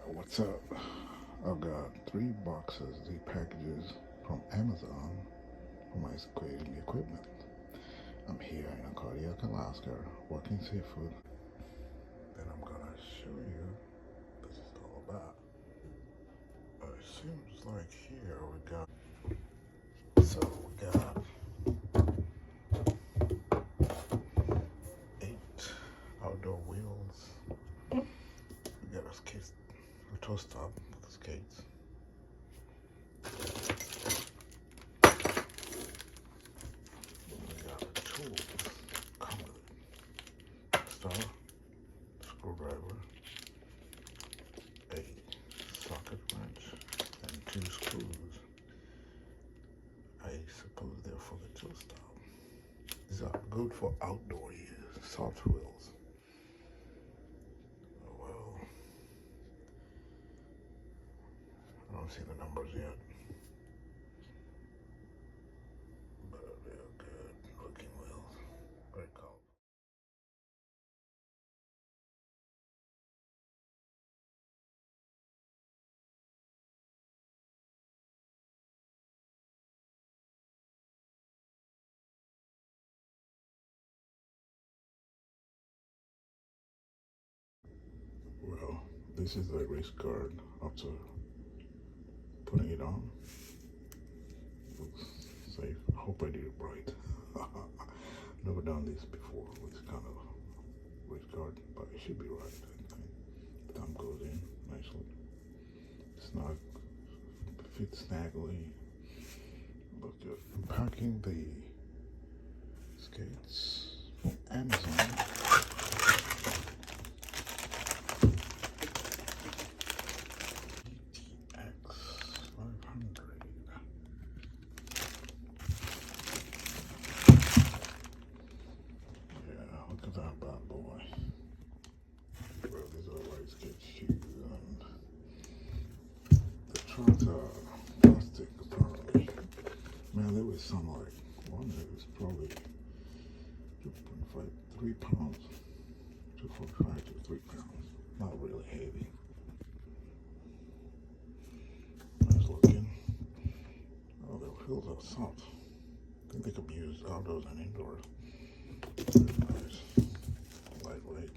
What's up? I've got 3 boxes, the packages from Amazon for my creating equipment. I'm here in Cardiac, Alaska, working seafood. Then I'm gonna show you what this is all about. It seems like here we got 8 outdoor wheels. We got a skate, a toe stop with the skates. We got the tools come with it. Star, screwdriver, a socket wrench, and 2 screws. I suppose they're for the toe stop. These are good for outdoor use, soft wheels. Well, I don't see the numbers yet, but they're good looking wheels. Very cool. Well, this is the race card after putting it on. Looks safe. I hope I did it right. Never done this before with this kind of race card, but it should be right, I think. Thumb goes in nicely. Snug, fits snagly. Look good. I'm packing the skates from Amazon. GTX 500. Yeah, look at that bad boy. Well, these are light skate shoes, and the trunks are plastic apparently. Man, there was some like one that was probably 2.5, 3 pounds, 2.5 to 3 pounds. Not really heavy. Nice looking. Oh, the wheels are soft. I think they could be used outdoors and indoors. Very nice. Lightweight.